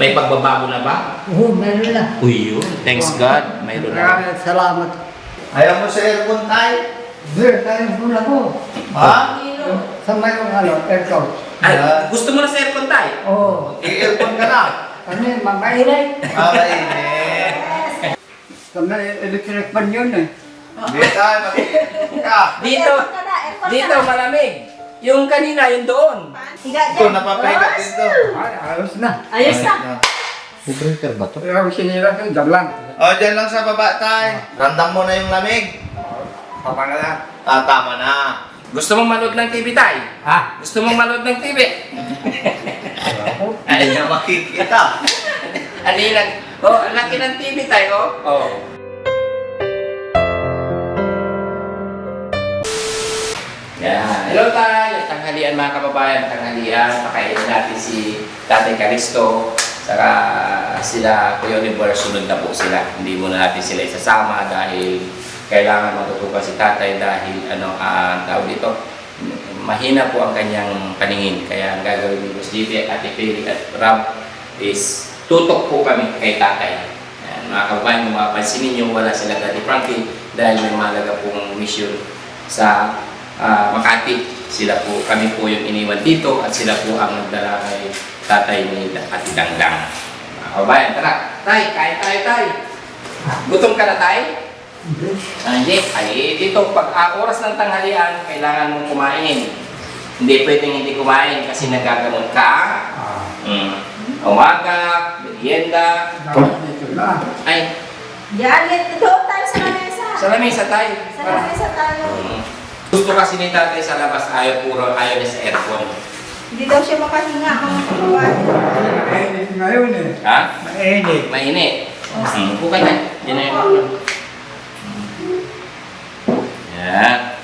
May pagbabago na ba? Oo, meron na. Uy, yun. Thanks God. Mayroon na. Maraming salamat. Ayaw mo sa aircon tayo? Hindi, tayo muna ko. Ha? Sa may aircon. Ay, gusto mo na sa aircon tayo? Oo. I-aircon ka na. Ano yun, mamainay. Mainit. Sa may electric pan yun eh. Hindi tayo, mag-aircon ka. Dito malamig. Yung kanina, yung doon. Ito, napapahigat din to. Ay, ayos na. Ayos na. Breaker ba to? Yung sinira ko, dyan lang. O, dyan lang sa baba tayo. Randam mo na yung lamig. Papa na lang. Tama na. Gusto mong manood ng TV tayo? Ha? Gusto mong manood ng TV? Ay, na makikita. Alilan. Oh, ang laki ng TV tayo, oh. Yan. Hello tayo. Tanghalian mga kababayan. Tanghalian. Pakainin natin si Tatay Calisto. Saka sila, Kuya Oliver, sunod na po sila. Hindi muna natin sila isasama dahil kailangan matutukan si Tatay dahil tawag dito, mahina po ang kanyang paningin. Kaya ang gagawin ni Boss JP, Ate Pili at Rob is tutok po kami kay Tatay. Yan, mga kababayan, kung mapapansin ninyo, wala sila Daddy Frankie dahil may malaga pong mission sa Makati. Sila po, kami po yung iniwan dito at sila po ang nagdala kay Tatay ni Ate Dangdang. Mga kababayan, tara, Tay, kain tayo, Tay. Gutom ka na, Tay? Hindi. Ay, dito, pag oras ng tanghalian, kailangan mong kumain. Hindi pwedeng hindi kumain kasi nagagamot ka. Umaga, merienda. Dito na. Ay, Diyan, doon tayo sa lamesa. sa lamesa, Tay. Sa lamesa tayo. Gusto kasi ni Tatay sa labas, ayaw niya sa aircon. Hindi daw siya makahinga mga kababayan. Mainit ngayon eh. Ha? Mainit. Mainit. Bukan na. Yan na yun. Yan.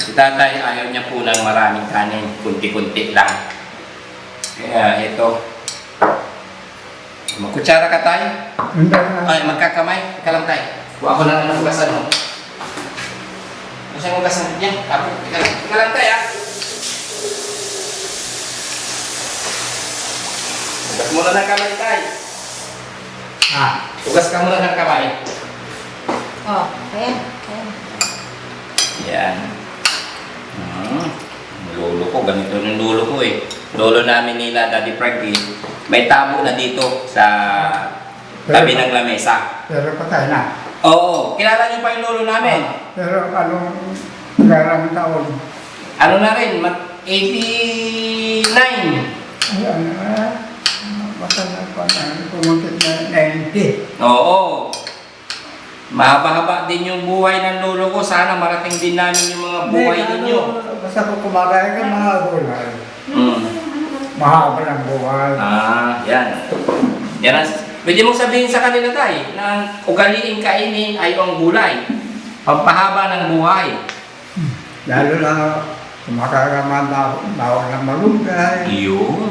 Si Tatay, ayaw niya po ng maraming kanin. Kunti-kunti lang. Kaya ito. Magkutsara ka, Tay? Hindi na. Ay, magkakamay. Ika lang, Tay. Kuha ko na ng ugasan mo. Masang ugasan niya. Ika lang, Tay, ha? Ugas muna ng kamay, Tay. Ugas ka muna ng kamay. Oh, ayan. Ayan. Yan. Lolo ko, ganito yung lolo ko eh. Lolo namin nila, Daddy Frankie, may tabo na dito sa tabi ng lamesa. Pero patay na. Oo, kilala niyo pa yung lolo namin. Pero anong garang taon? Ano na rin, 89. Ay, ano na? Basta na pa na. Pumuntit na 90. Oo. Mahaba-haba din yung buhay ng lolo ko. Sana marating din namin yung mga buhay ninyo. Basta kung kumakain ka, mahagulay. Mahaba ng buhay. Yan. Yan ang, pwede mong sabihin sa kanila, Tay, na ang ugaliin kainin ay ang gulay. Pampahaba ng buhay. Lalo na kumakain ka man bawal ng malunggay. Yun.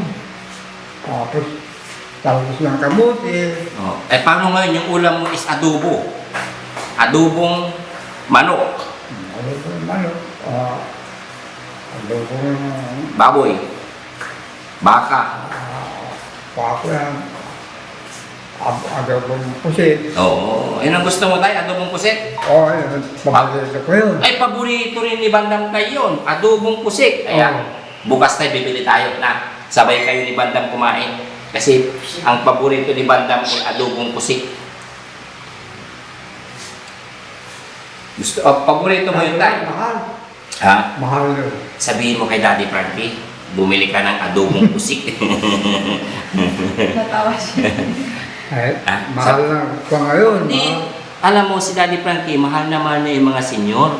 Tapos ng kamuti. Oh. Eh, paano ngayon yung ulam mo is adobo? Adobong manok. Ano po yung manok? Ano po yung Baboy. Baka. pako yan? Agabong pusit. Oo. Yun ang gusto mo, Tay? Adobong pusit? Oo, yun. Paborito ko yun. Ay, paborito rin ni Bandam Tay yun. Adobong pusit. Ayan. Bukas tayo, bibili tayo na. Sabay kayo ni Bandam kumain. Kasi ang paborito ni Bandam ay adobong pusit. Gusto, paborito mo yun, Tay? Mahal. Ha? Mahal yun. Sabihin mo kay Daddy Frankie, bumili ka ng adobong pusik. Natawa siya. Ay, mahal lang pa ngayon. Hindi. Mahal. Alam mo, si Daddy Frankie, mahal naman na yung mga senyor.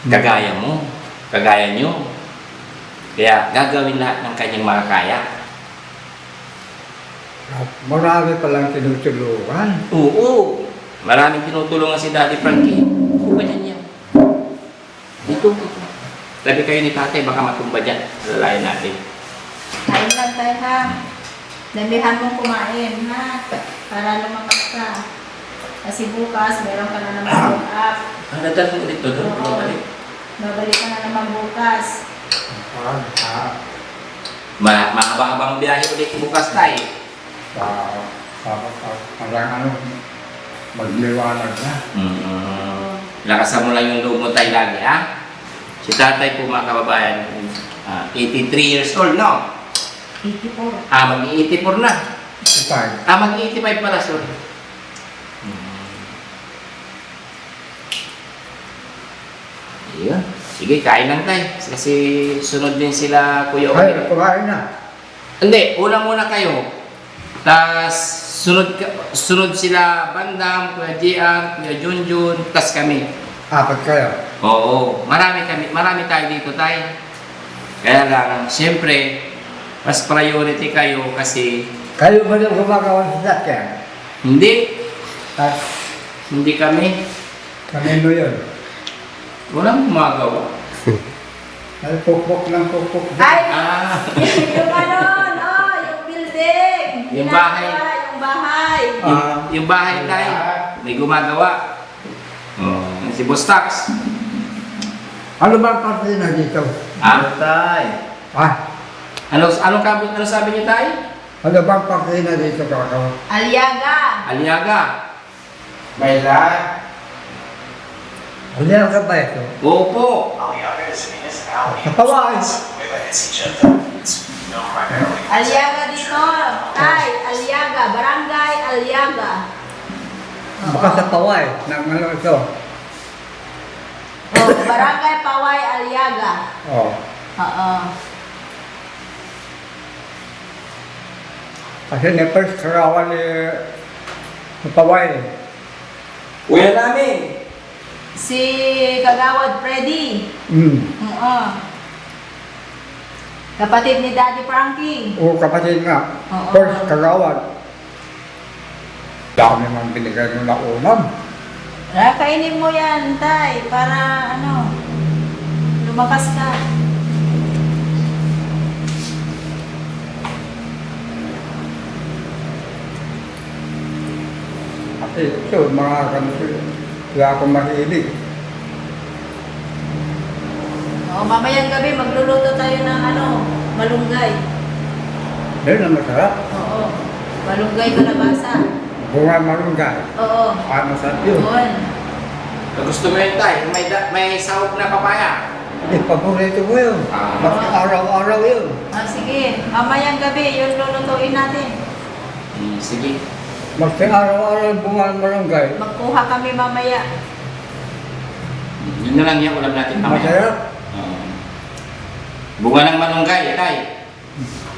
Kagaya mo. Kagaya nyo. Kaya gagawin lahat ng kanyang makakaya. Marami palang tinutulungan. Oo. Maraming tinutulungan si Daddy Frankie. Huwag yan yan. Dito. Tabi kayo ni Tatay, baka matumba dyan. Lalayan natin. Kain lang tayo ha. Damihan mong kumain ha. Para lumakas ka. Kasi bukas, meron ka na naman build up. Ang dadal mo dito, doon. Balik. Babalik ka na naman bukas. Mahaba-habang biyahe ulit bukas tayo. Parang ano, magliwanag na. Lakasan mo lang yung loob mo tayo lagi, ha? Si tatay po mga kababayan, 83 years old, no? 84. Mag-84 na. Kapag, Mag-85 pala, sorry. Ayun. Sige, kain lang tayo. Kasi sunod din sila Kuya ay, Omer. kumain na. Hindi, una muna kayo. Tapos sunod sila Bandam, Kuya Gian, Kuya Junjun, tas kami. Apat kayo. Oo, marami tayo dito tayo. Kaya lang, siyempre, mas priority kayo kasi Kayo ba yung gumagawa sa sasakyan? hindi At kami. kanino yun? Walang gumagawa. Ay, pukpok ng pukpok. Ay! Ah, Yung ano, no? Yung building. Yung bahay. Ginagawa, Yung bahay. yung bahay tayo, may gumagawa. Si Boss Tax. Ano ba ang parte na dito? Tay. Ano sabi niyo tayo? Ano ba ang parte na dito kakao? Aliaga. Aliaga. May lahat. Ano yan ka ba ito? Opo. Sa Pawais. Aliaga dito. Tay, Aliaga. Barangay Aliaga. Baka sa Pawais. Nang ano ito? Barangay Paway Aliaga. Oh. Oo. Kasi na-first karawan ni sa Pawais. Kuya namin. Si Kagawad Freddy. Oo. Kapatid ni Daddy Frankie. O kapatid nga. Oo. First karawan. Dami mang binigay mo na ulam. Kainin mo yan, Tay, para ano, lumakas ka. Kasi ito, mga kanto, kaya ako mahilig. Mamayang gabi, magluluto tayo ng ano, malunggay. Yan ang masarap. Oo. Malunggay kalabasa. Bunga marunggay. Oo. Ano sa yun? Yun. Gusto mo yun tayo? May sahog na papaya. Eh, paborito ko yun. Mas araw-araw yun. Sige, mamayang gabi, yun lulutuin natin. Sige. Mas araw-araw bunga marunggay. Magkuha kami mamaya. Yun na lang yung ulam natin mamaya. Masarap. Bunga ng malunggay, tay.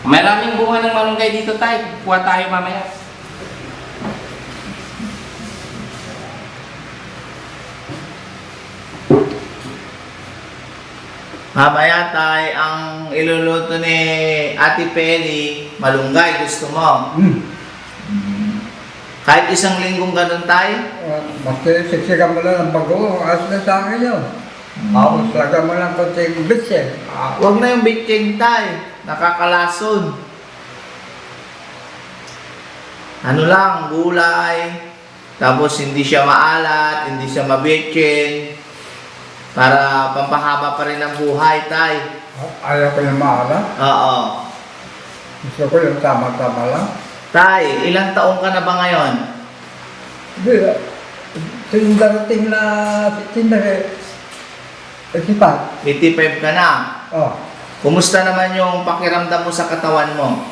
Maraming bunga ng malunggay dito, tay. Kuha tayo mamaya. Mamaya tay, ang iluluto ni Ate Peli, malunggay, gusto mo? Kahit isang linggong ganun tay? Basta siksikan mo lang ang bago. Ayos na sa akin yun. Tapos lagyan mo lang konting bitse. Huwag na yung bitching tay, nakakalason. Ano lang, gulay, tapos hindi siya maalat, hindi siya mabitching, para pampahaba pa rin ang buhay tay. Ayaw ko yung maalam. Oo. Gusto ko yung tama-tama lang. Tay, ilang taong ka na ba ngayon? Hindi. Yung darating na tindere. Isipan. 85 ka na. Oh. Kumusta naman yung pakiramdam mo sa katawan mo?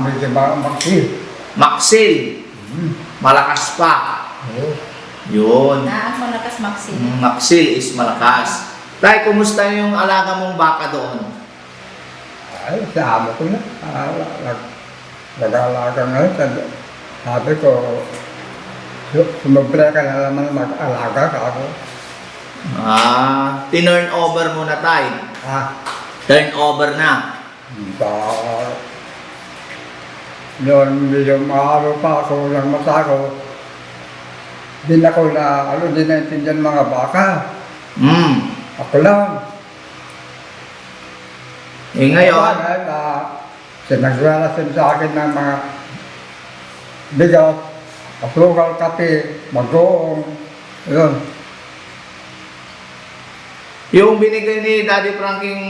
Medyo ba maksil. Maksil, malakas pa. Oo. Yun. Naang malakas Maxine. Maksil is malakas. Tay, kumusta yung alaga mong baka doon? Ay, sa amo ko na. Nag-alaga ngayon. Sabi ko, sumabra ka na naman mag-alaga ka ako. Tinurn over mo na tay. Turn over na. Noon, medyo maaro pa ako ng mata ko. Din ako na, din naintindihan mga baka. Ako lang. Ngayon, Sinagralasin sa akin ng mga bigat, asukal, kape, mag-oong. Yun. yung binigay ni Daddy Franking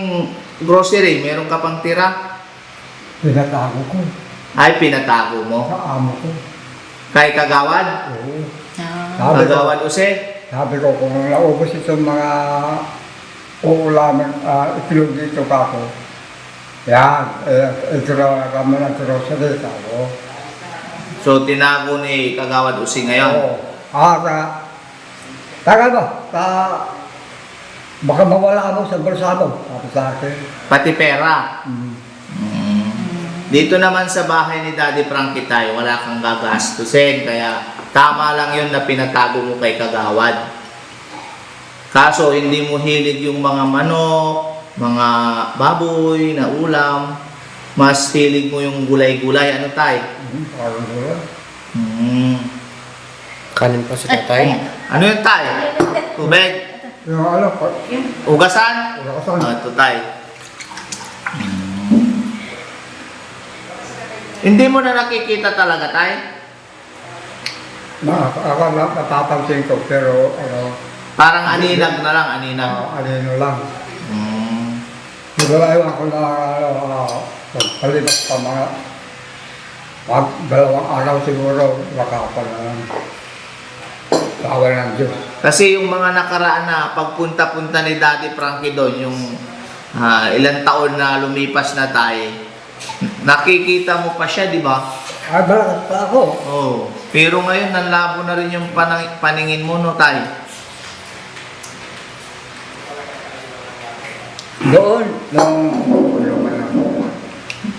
grocery, meron ka pang tira? Pinatago ko. Ay, pinatago mo. Sa amo ko. Kay Kagawad? Oo. Ah. Sabi ko, Kagawad Use? sabi ko kung naubos itong mga uulaman, itlog dito ka ako. Yan, ito na kami ng grocery ako. So, tinago ni Kagawad Use ngayon? Oo. Taga ba? Baka mawala mo sa bulsa mo. Sabi sa akin. Pati pera? Mm. Dito naman sa bahay ni Daddy Frankie tayo, wala kang gagastusin. Kaya tama lang yun na pinatago mo kay Kagawad. Kaso hindi mo hilig yung mga manok, mga baboy na ulam. Mas hilig mo yung gulay-gulay. Ano tayo? Parang gano'n. Kanin pa si tatay. Ano yun tayo? Tubig? Yung ano, Ugasan? wala ka saan. Ito tayo. Hindi mo na nakikita talaga tayo? Ako napapansin ko, pero ano, Parang aninag na lang, aninag. ano lang. Mm. Nagalayan ko na pagpalipat pa mga dalawang araw siguro, makapan na lang. Tawa ng Diyos. Kasi yung mga nakaraan na pagpunta-punta ni Daddy Frankie doon, yung ilang taon na lumipas na tayo, nakikita mo pa siya, di ba? Ay, balakas pa ako. Oh. Pero ngayon, nanlabo na rin yung paningin mo, no, tayo? Doon, nung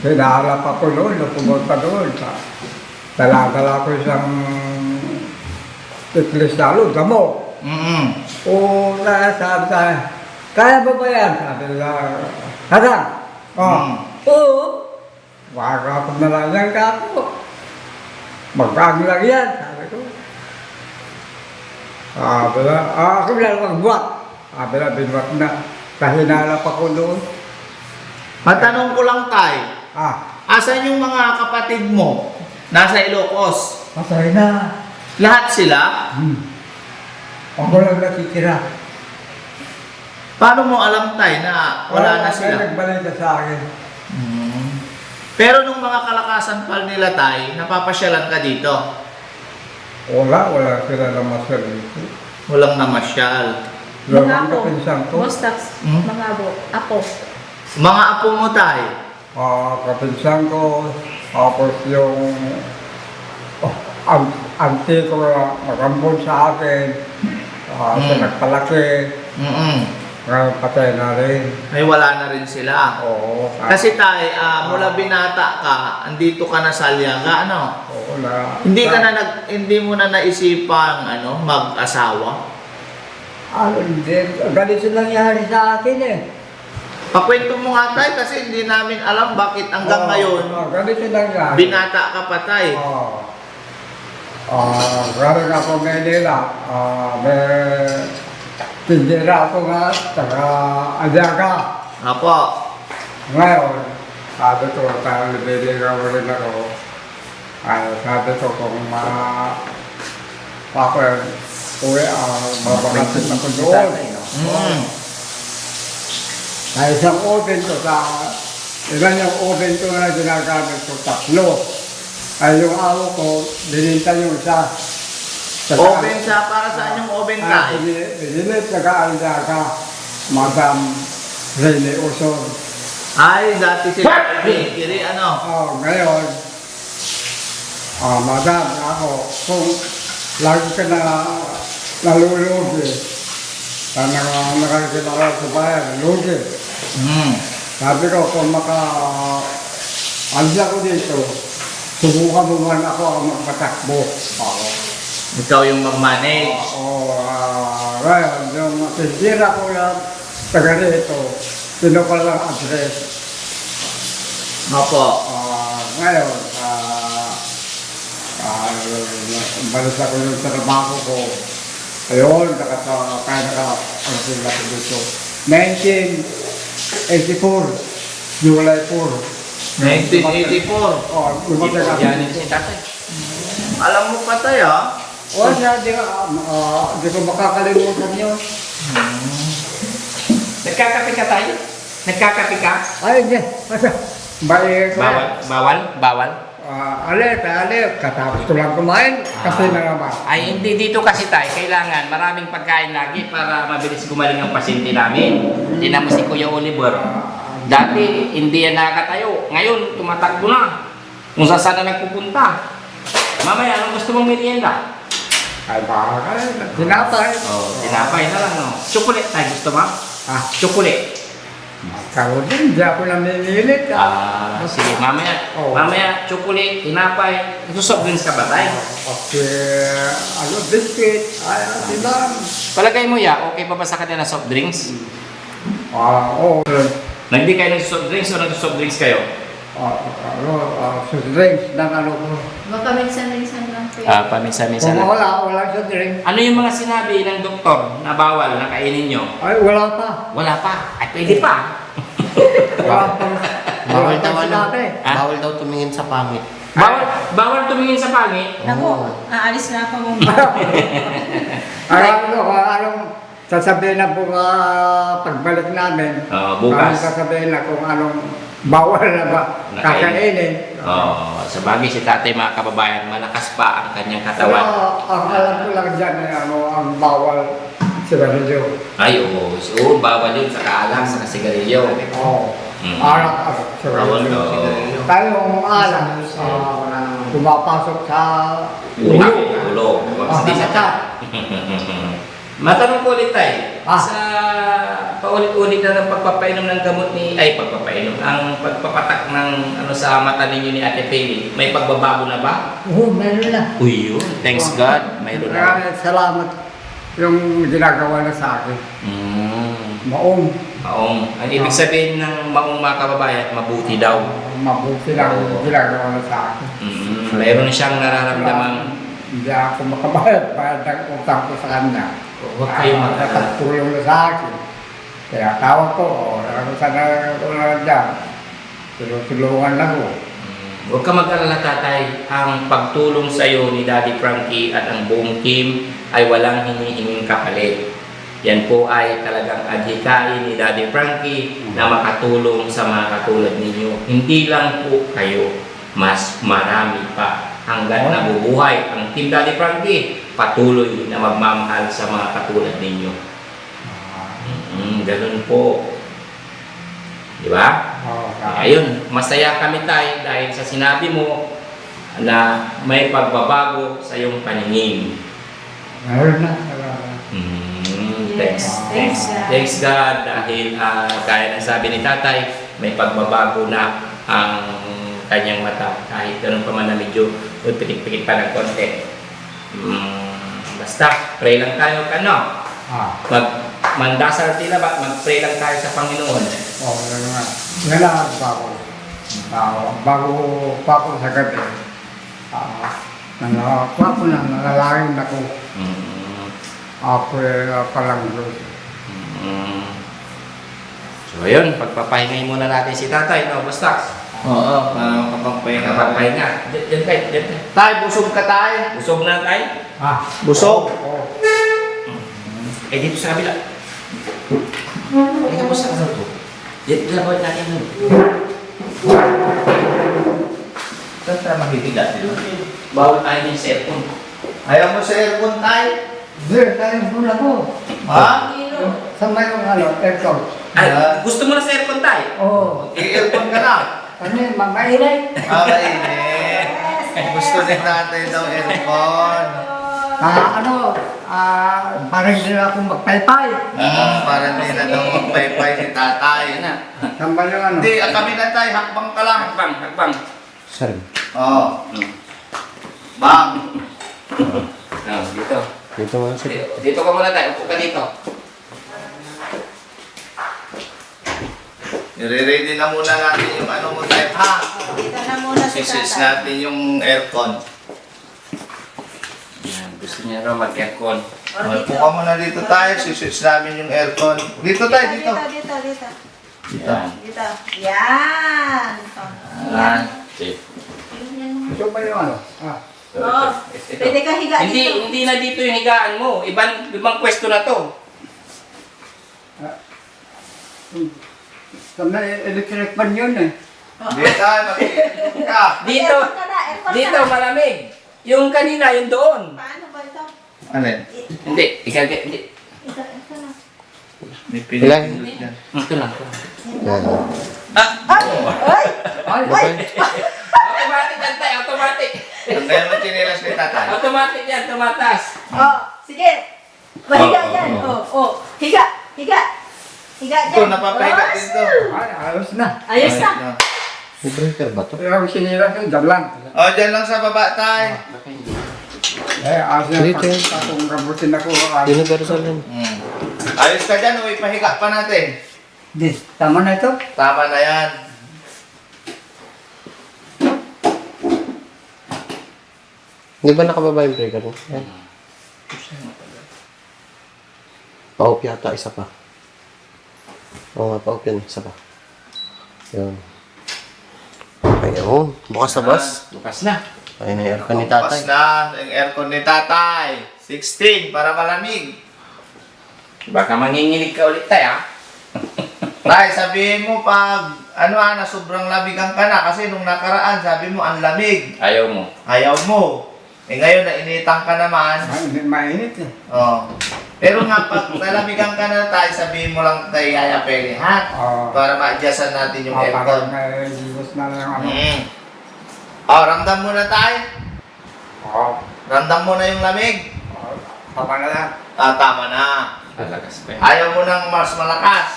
pinaharap ako noon, nung pumunta doon, dala-dala ko isang tiklis na loob, damo. O, sabi tayo, kaya ba ba yan? Sabi nila, harang. Oo. Wakapag na lang yan ka ako. Magkano lang yan, sabi ko. Sabi na, ako na magbuwat. Sabi na, binwat na. Kahinalap ako doon. Matanong ko lang, tayo. Asan yung mga kapatid mo? Nasa Ilocos. Patay na. Lahat sila? Ako lang nakikira. Paano mo alam, tayo, na wala na sila? Nagbalik na sa akin. Pero nung mga kalakasan pal nila, tay, napapasyalan ka dito. Wala sila na masal dito. Walang namasyal. Mga Lamang apo. kapinsan ko. Bostax. Hmm? Mga apo. Mga apo mo, tay. Kapinsan ko, tapos yung auntie ko na magambon sa akin. Sa nagpalaki, ngayon patay na rin. Ay, wala na rin sila. Oo. Kasi tay, mula binata ka, andito ka na sa Aliaga, ano? Oo na. Hindi mo na naisipang mag-asawa. Hindi. Ganito nangyari sa akin eh. Pakwento mo nga, tay, kasi hindi namin alam bakit hanggang ngayon Ganito nangyari. binata ka pa, tay. Galing ako Manila. May tindira ako nga, taga Aliaga. Apo. Ngayon, sabi ko, nalibiligaw rin ako. Sabi ko, kung ako uwi, babakasin ako doon. Isang oven ko ilan yung oven ko na ginagamit ko, 3. Ay yung amo ko, bininta yung isa. Oven siya, para saan yung oven, tay? Bininit, nag-aalaga, Madam Rene Uson. Ay, dati sila kiri, Ngayon, Madam, ako, kung lagi ka na nalulugi, nakakilala sa bayan, lugi. Sabi ko, kung alis ako dito, subukan mo man ako magpatakbo. Ikaw yung mag-manage. Ngayon, yung tindira ko na taga rito, tinukal lang address. Opo. Ngayon, balis ako yung trabaho ko. Ayun, kaya naka-asin ako dito. 1984, July 4. 1984. Lumatay ako. Yan si tatay. Alam mo pa, tay, Di ko makakalimutan yun. Nagkakape ka tayo? Nagkakape ka? Ay, hindi. Balik. Bawal? alit. Katapos ko lang kumain, kasi na naman. Ay, hindi dito kasi tayo. Kailangan maraming pagkain lagi para mabilis gumaling ang pasyente namin. Tingnan mo si Kuya Oliver. Dati, hindi yan nakakatayo. Ngayon, tumatakbo na. Kung saan na nagpupunta. Mamaya, anong gusto mong merienda? Ay, baka tinapay. Tinapay na lang, no? Chocolate tayo gusto mo? Chocolate. Karoon din, di ako namimilit. Sige, mamaya. Oh. Mamaya, chocolate, tinapay. Soft drinks ka ba tayo? Biscuit, di ba? Palagay mo ya, okay pa ba sa kanila soft drinks? Oo. Hindi kayo nag-soft drinks o nag-soft drinks kayo? Drinks ng ano ko. Baka minsan-minsan lang po. Paminsan-minsan Kung lang. wala sa drink. Ano yung mga sinabi ng doktor na bawal na kainin nyo? Ay, wala pa. Wala pa. Ay, pwede pa. Wala pa. Bawal daw ano? sinabi. Ah? Bawal daw tumingin sa pangit. Bawal tumingin sa pangit. Naku, aalis na ako mong Anong sasabihin na po pagbalik namin. Bukas. Sasabihin na kung anong bawal na ba kakainin. Sa bagay si tatay mga kababayan, malakas pa ang kanyang Pero katawan. ang alam ko lang dyan, ang bawal sigarilyo. Ay, oo, bawal yun sa kaalam, sa sigarilyo. Oo. Alak at Bawal sigarilyo. daw. Tayo ang alak, pumapasok sa Ulo. Hindi sa mata. Matanong ko ulit tayo. Ah. Sa paulit-ulit na ng pagpapainom ng gamot ang pagpapatak ng sa mata ninyo ni Ate Peli, may pagbabago na ba? Oo, meron na. Uy, yun. Thanks God. Mayroon na. Maraming salamat yung ginagawa na sa akin. Maong, Ang ibig sabihin ng maong mga kababayan, mabuti daw. mabuti lang yung ginagawa na sa akin. Mayroon siyang nararamdamang Hindi ako makabayad para nag-utang ko sa kanya. huwag kayong mag-alala. Nakatulong na sa akin. Kaya tawag ko, ano sana ko na dyan. Tulungan ako. Huwag ka mag-alala tatay, ang pagtulong sa iyo ni Daddy Frankie at ang buong team ay walang hinihinging kapalit. Yan po ay talagang adhikain ni Daddy Frankie na makatulong sa mga katulad ninyo. Hindi lang po kayo, mas marami pa. Hanggat nabubuhay ang Team Daddy Frankie, patuloy na magmamahal sa mga katulad ninyo. Ganun po. Di ba? Ayun, masaya kami tayo dahil sa sinabi mo na may pagbabago sa iyong paningin. Meron na. Thanks God dahil kaya ng sabi ni tatay, may pagbabago na ang kanyang mata kahit ganun pa man na medyo pitik-pikit pa ng konti. Basta, pray lang tayo mandasal tila ba? Mag-pray lang tayo sa Panginoon. Yan nga. Yan lang bago. Bago pa ako sa gabi. Nanalangin ako. Ako palang Diyos. So ayun, pagpapahingayin muna natin si tatay. No? Basta, Oo, kapagpahinga. kapagpahinga. Diyan tayo. Tay, busog ka tay. Busog na tayo. Busog. Oo. Dito sa kabila. Halika po sa kabila po. Dito na natin. Saan tayo makikigat? Bawal tayo ng cellphone. Ayaw mo sa aircon tay? Hindi, tayo muna ko. Ha? Sa may aircon. Ay, gusto mo na sa aircon tayo? Oo. I-aircon ka na. Ano yun, mamainay? Mainit. Gusto din natin daw aircon. Parang hindi na akong magpaypay. Parang hindi na daw magpaypay si tatay. Sambal yung ano? Hindi, kami na tay, hakbang ka lang. Hakbang. Sorry. Oo. Bang. Dito. Dito mo sa... Dito ka muna tayo. Upo ka dito. Nire-ready na muna natin yung ano mo tayo. Ha? Dito na muna si Siswitch tatay. natin yung aircon. Yan, gusto niya raw mag-aircon. Upo ka muna dito tayo, siswitch namin yung aircon. Dito tayo, dito. Dito. Yan. Dito. Yan. Yan. Safe. Ito ba yung ano? Oh, pwede ka higa dito. Hindi na dito yung higaan mo. Ibang pwesto na to. Sa may electric pan yun eh. Dito tayo, mag-iinit ka. Dito. Aircon ka na, aircon Dito, na. malamig. Yung kanina, yung doon. Paano ba ito? Alin? Hindi, hindi. Ito na. May pinipindot dyan. Ito lang. Yan. Ay! Ay, Automatic yan tayo, automatic. Ang kaya mo chinilas ni tatay. Automatic yan, tumatas. Oh, sige. Mahiga Oh, yan. oh, Oh, higa. Higa. Higa Ito, dyan. napapahiga Oh, din to. ay, ayos na. Ayos na. May breaker ba to? Yung sinira ko, dyan lang. O, dyan lang sa baba, tay. Baka hindi. Ayos na. Dito yan. Kung gabutin ako, Universal yan. Ayos ka dyan, uy, pahiga pa natin. tama na ito. Tama na yan. Hindi ba nakababa yung breaker mo? Yan. Pa-off yata, isa pa. Oo nga, pa-off yan, isa pa. Yun. Ayun, bukas na boss. Bukas na. Ayun na yung aircon ni Bukas tatay. na, yung aircon ni tatay. 16, para malamig. Baka manginginig ka ulit tayo, ah. Tay, sabihin mo pag, na sobrang labigan ka na. Kasi nung nakaraan, sabi mo, ang lamig. Ayaw mo. Ayaw mo. Eh ngayon, nainitan ka naman. Ay, hindi mainit eh. Oh. Pero nga, pag nalamigan ka na tayo, sabihin mo lang kay Yaya Peli, ha? Oo. Para ma-adjustan natin yung Parang aircon. may gilos na lang ano. Oh, ramdam mo na tayo. Oo. Ramdam mo na yung lamig. Tama na lang. Tama na. Lalakas pa yan. Ayaw mo nang mas malakas.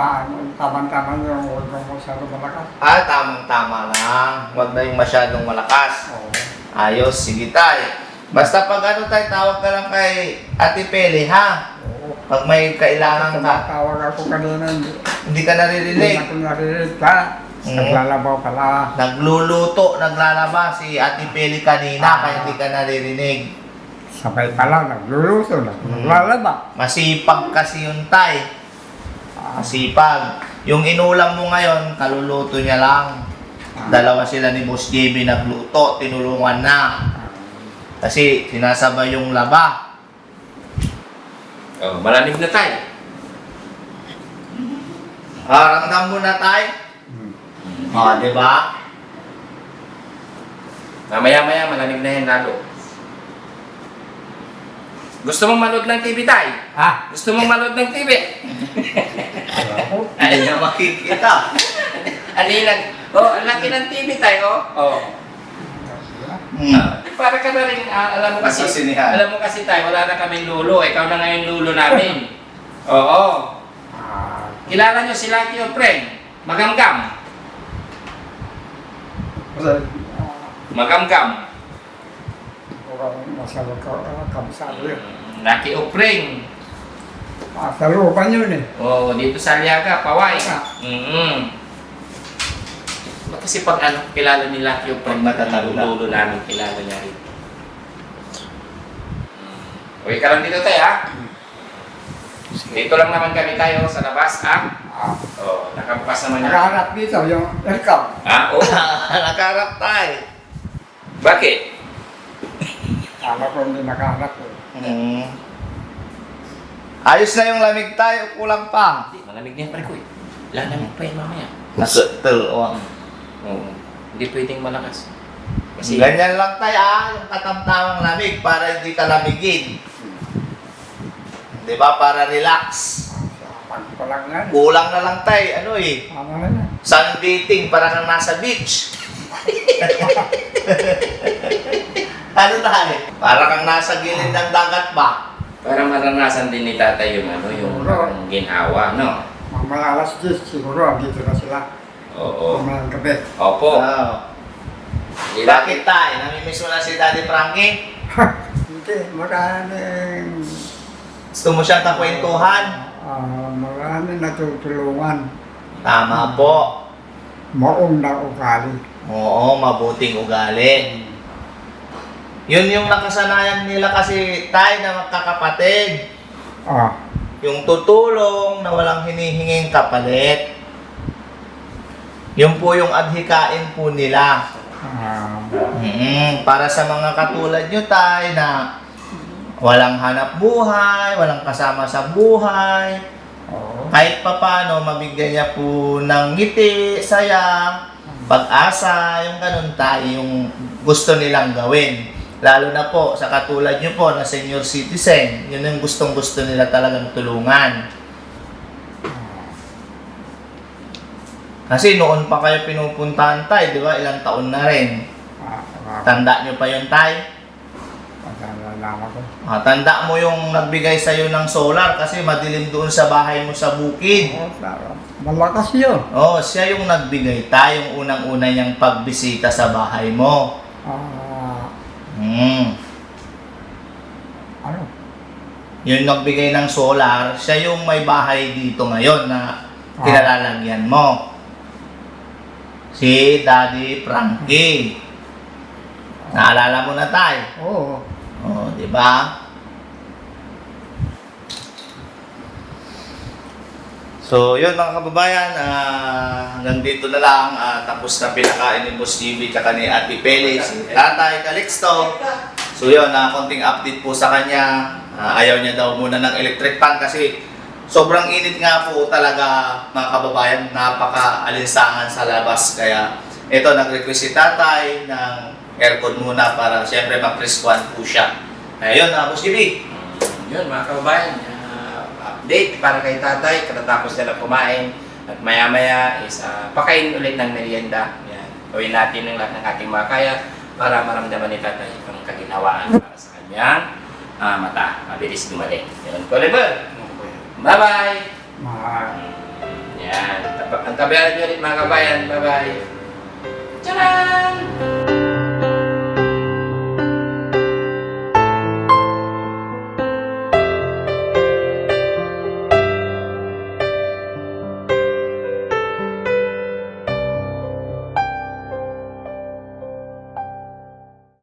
Kan, tama-tama yung huwag mo masyado malakas. Tamang-tama lang. Huwag na yung masyadong malakas. Oo. Ayos, sige tayo. Basta pag tayo, tawag ka lang kay Ate Peli, ha? Oo. Pag may kailangan ka, Tumatawag ako kanina, hindi ka hindi naririnig. ako narinig ka. Naglalabaw pala. Nagluluto, naglalaba si Ate Peli kanina, kaya hindi ka naririnig. Sabay pala, nagluluto, naglalaba. Masipag kasi yung tay. Masipag. Yung inulam mo ngayon, kaluluto niya lang. Dalawa sila ni Boss JB nagluto, tinulungan na. Kasi sinasabay yung laba. Oh, malamig na tayo. Ramdam mo na tay. Di ba? Mamaya-maya, malamig na yan lalo. Gusto mong manood ng TV tayo? Ah, Gusto mong manood ng TV? Ay na makikita. Ang laki ng TV tayo, oh. Para ka na rin, alam mo kasi, Nasasinihan. alam mo kasi tayo, wala na kaming lulo. Ikaw na ngayon lulo namin. Oo. Kilala nyo si Lucky O'Preng? Magamgam. Magamgam. masyado kabisado yun. Lucky O'Preng. Sa lupan yun eh. Oo, dito sa Aliaga, Paway. Ah. Kasi pag kilala ni Lucky O'Preng, Matatanda. lulo namin, kilala niya rin. Okay ka lang dito tayo, ha? Dito lang naman kami tayo sa labas, ha? Oo, nakabukas naman yan. Nakaharap dito yung aircon. Ha? Oo. Nakarap tayo. Bakit? Kala ko hindi nakaharap eh. Ayos na yung lamig tayo, kulang pa. Hindi, malamig na yan pare ko eh. Lalamig pa yan mamaya. Nasutul. Oo. Hindi pwedeng malakas. Kasi, Ganyan lang tayo, yung katamtamang lamig para hindi ka lamigin. Di ba? Para relax. Pag pa lang yan. Kulang na lang tayo, Tama na yan. sunbathing para kang nasa beach. Ano tayo? Para kang nasa gilid ng dagat ba? para maranasan din ni tatay yung yung parang ginhawa, no? Mamaya alas 10 siguro, dito na sila. Oo. Mamayang gabi. Opo. Bakit tayo? Namimiss mo na si Daddy Frankie? Hindi, maraming... Gusto mo siyang kakwentuhan? Maraming natutulungan. Tama po. Maong na ugali. Oo, mabuting ugali. Yun yung nakasanayan nila kasi tayo na magkakapatid. Yung tutulong na walang hinihinging kapalit. Yun po yung adhikain po nila. Para sa mga katulad nyo tayo na walang hanap buhay, walang kasama sa buhay. Kahit papano, mabigyan niya po ng ngiti, saya. pag-asa, yung ganun tayo, yung gusto nilang gawin. Lalo na po, sa katulad nyo po na senior citizen, yun yung gustong-gusto nila talagang tulungan. Kasi noon pa kayo pinupuntahan tayo, di ba? Ilang taon na rin. Tanda nyo pa yun tayo? Tanda mo yung nagbigay sa'yo ng solar kasi madilim doon sa bahay mo sa bukid. Malakas yun. Oh, siya yung nagbigay tayo, yung unang-una niyang pagbisita sa bahay mo. Ano? Yung nagbigay ng solar, siya yung may bahay dito ngayon na kinalalagyan mo. Si Daddy Frankie. Naalala mo na tayo? Oo. Oh, di ba? So, yun mga kababayan, hanggang dito na lang. Tapos na pinakain ni Boss GB tsaka ni Ate Pele, si Tatay Calixto. So yun, konting update po sa kanya. Ayaw niya daw muna ng electric fan kasi sobrang init nga po talaga mga kababayan. Napaka-alinsangan sa labas. Kaya ito, nag-request si Tatay ng aircon muna para siyempre mapriskuhan po siya. Ayun, Boss GB. Yun mga kababayan, update para kay tatay, katatapos nila kumain at maya-maya is pakain ulit ng merienda. Yan. Gawin natin ng lahat ng ating makaya para maramdaman ni tatay ang kaginawaan para sa kanyang mata. Mabilis gumaling. Yun, Oliver. Bye-bye! Yan. Ang tabayan nyo ulit mga kabayan. Bye-bye.